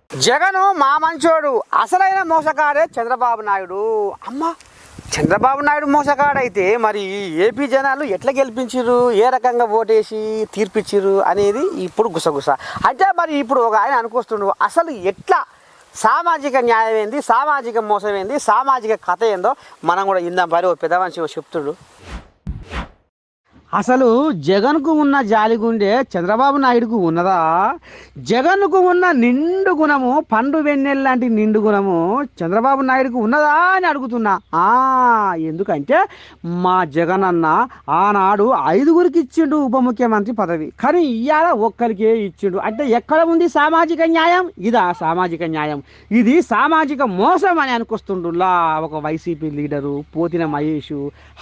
జగను మా మంచోడు, అసలైన మోసగాడే చంద్రబాబు నాయుడు. అమ్మ, చంద్రబాబు నాయుడు మోసగాడైతే మరి ఏపీ జనాలు ఎట్లా గెలిపించారు, ఏ రకంగా ఓటేసి తీర్పిచ్చిర్రు అనేది ఇప్పుడు గుసగుస. అంటే మరి ఇప్పుడు ఒక ఆయన అనుకొస్తుండు, అసలు ఎట్లా సామాజిక న్యాయం ఏంది, సామాజిక మోసం ఏంది, సామాజిక కథ ఏందో మనం కూడా ఇందాం. పరి పెద్ద మనిషి చెప్తుడు. అసలు జగన్కు ఉన్న జాలిగుండే చంద్రబాబు నాయుడుకు ఉన్నదా? జగన్కు ఉన్న నిండు గుణము, పండు వెన్నెల్ లాంటి నిండు గుణము చంద్రబాబు నాయుడుకు ఉన్నదా అని అడుగుతున్నా. ఎందుకంటే మా జగన్ అన్న ఆనాడు 5గురికి ఇచ్చిండు ఉప ముఖ్యమంత్రి పదవి, కానీ ఇవాళ ఒక్కరికే ఇచ్చిండు. అంటే ఎక్కడ ఉంది సామాజిక న్యాయం? ఇదా సామాజిక న్యాయం? ఇది సామాజిక మోసం అని అనుకొస్తుండులా ఒక వైసీపీ లీడరు పోతిన మహేష్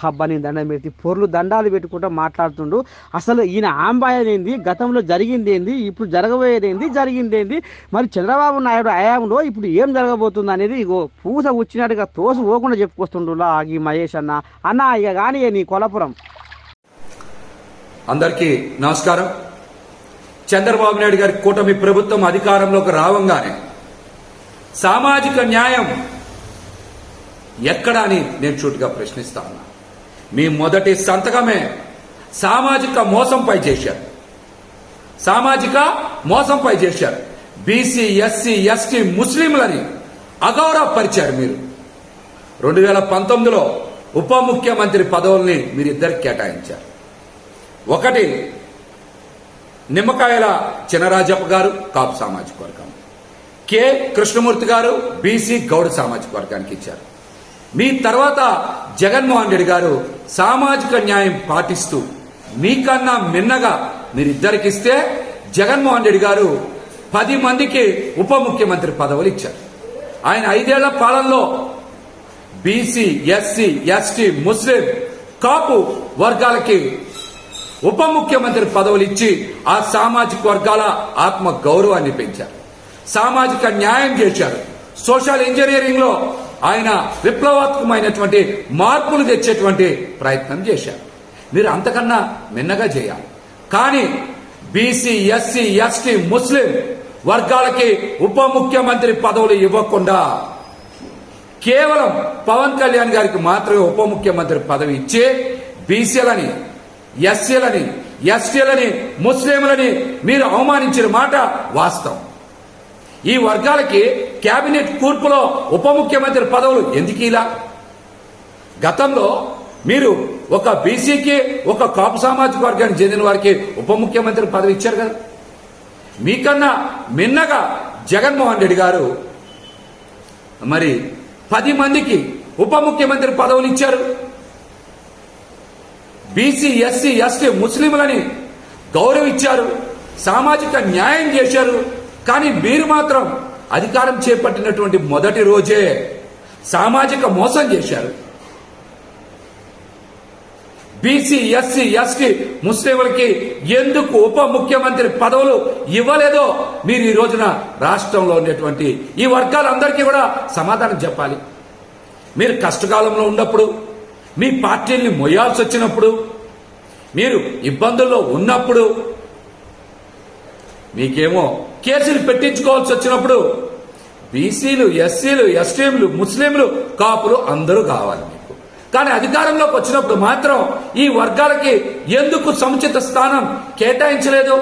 హబ్బని దండం పెట్టి పొర్లు దండాలు పెట్టుకుంటా మాట్లాడుతుండు. అసలు ఈయన ఆంబాయేంది, గతంలో జరిగింది ఏంది, ఇప్పుడు జరగబోయేది ఏంది, జరిగింది ఏంది, మరి చంద్రబాబు నాయుడు హయాంలో ఇప్పుడు ఏం జరగబోతుంది అనేది ఇగో పూస వచ్చినట్టుగా తోసు పోకుండా చెప్పుకొస్తుండులా ఈ మహేష్ అన్న ఇక కానీ నీ కొలపురం. అందరికీ నమస్కారం. చంద్రబాబు నాయుడు గారి కూటమి ప్రభుత్వం అధికారంలోకి రావంగానే సామాజిక న్యాయం ఎక్కడా అని నేను సూటిగా ప్రశ్నిస్తా ఉన్నా. మీ మొదటి సంతకమే సామాజిక మోసంపై చేశారు. సామాజిక మోసంపై చేశారు. బీసీ, ఎస్సీ, ఎస్టీ, ముస్లింలని అగౌరవపరిచారు. మీరు 2019లో ఉప ముఖ్యమంత్రి పదవుల్ని మీరిద్దరికి కేటాయించారు. ఒకటి నిమ్మకాయల చినరాజప్ప గారు కాపు సామాజిక వర్గం, కె కృష్ణమూర్తి గారు బీసీ గౌడ సామాజిక వర్గానికి ఇచ్చారు. మీ తర్వాత జగన్మోహన్ రెడ్డి గారు సామాజిక న్యాయం పాటిస్తూ మీకన్నా మిన్నగా మీరిద్దరికిస్తే జగన్మోహన్ రెడ్డి గారు 10 మందికి ఉప ముఖ్యమంత్రి పదవులు ఇచ్చారు. ఆయన 5 ఏళ్ల పాలనలో బీసీ, ఎస్సీ, ఎస్టీ, ముస్లిం, కాపు వర్గాలకి ఉప ముఖ్యమంత్రి పదవులు ఇచ్చి ఆ సామాజిక వర్గాల ఆత్మ గౌరవాన్ని పెంచారు. సామాజిక న్యాయం చేశారు. సోషల్ ఇంజనీరింగ్ లో ఆయన విప్లవాత్మకమైనటువంటి మార్పులు తెచ్చేటువంటి ప్రయత్నం చేశారు. మీరు అంతకన్నా మిన్నగా చేయాలి. కానీ బీసీ, ఎస్సీ, ఎస్టీ, ముస్లిం వర్గాలకి ఉప ముఖ్యమంత్రి పదవులు ఇవ్వకుండా కేవలం పవన్ కళ్యాణ్ గారికి మాత్రమే ఉప ముఖ్యమంత్రి పదవి ఇచ్చి బీసీలని, ఎస్సీలని, ఎస్టీలని, ముస్లింలని మీరు అవమానించిన మాట వాస్తవం. ఈ వర్గాలకి కేబినెట్ కూర్పులో ఉప ముఖ్యమంత్రి పదవులు ఎందుకు ఇలా? గతంలో మీరు ఒక బీసీకి, ఒక కాపు సామాజిక వర్గానికి చెందిన వారికి ఉప ముఖ్యమంత్రి పదవి ఇచ్చారు కదా. మీకన్నా మిన్నగా జగన్మోహన్ రెడ్డి గారు మరి 10 మందికి ఉప ముఖ్యమంత్రి పదవులు ఇచ్చారు. బీసీ, ఎస్సీ, ఎస్టీ, ముస్లింలని గౌరవించారు, సామాజిక న్యాయం చేశారు. కానీ మీరు మాత్రం అధికారం చేపట్టినటువంటి మొదటి రోజే సామాజిక మోసం చేశారు. బీసీ, ఎస్సీ, ఎస్టీ, ముస్లింలకి ఎందుకు ఉప ముఖ్యమంత్రి పదవులు ఇవ్వలేదో మీరు ఈ రోజున రాష్ట్రంలో ఉండేటువంటి ఈ వర్గాలందరికీ కూడా సమాధానం చెప్పాలి. మీరు కష్టకాలంలో ఉన్నప్పుడు, మీ పార్టీల్ని మొయ్యాల్సి వచ్చినప్పుడు, మీరు ఇబ్బందుల్లో ఉన్నప్పుడు, మీకేమో కేసులు పెట్టించుకోవాల్సి వచ్చినప్పుడు బీసీలు, ఎస్సీలు, ఎస్టీలు, ముస్లింలు, కాపులు అందరూ కావాలి మీకు. కానీ అధికారంలోకి వచ్చినప్పుడు మాత్రం ఈ వర్గాలకి ఎందుకు సముచిత స్థానం కేటాయించలేదు?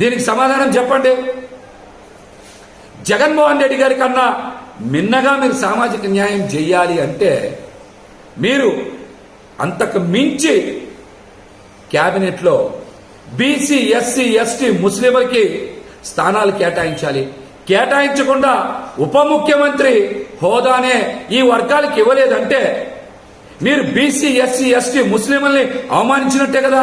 దీనికి సమాధానం చెప్పండి. జగన్మోహన్ రెడ్డి గారి కన్నా మిన్నగా మీరు సామాజిక న్యాయం చేయాలి అంటే మీరు అంతకు మించి క్యాబినెట్లో బీసీ, ఎస్సీ, ఎస్టీ, ముస్లింలకి స్థానాలు కేటాయించాలి. కేటాయించకుండా ఉప ముఖ్యమంత్రి హోదానే ఈ వర్గాలకు ఇవ్వలేదంటే మీరు బీసీ, ఎస్సీ, ఎస్టీ, ముస్లింలని అవమానించినట్టే కదా.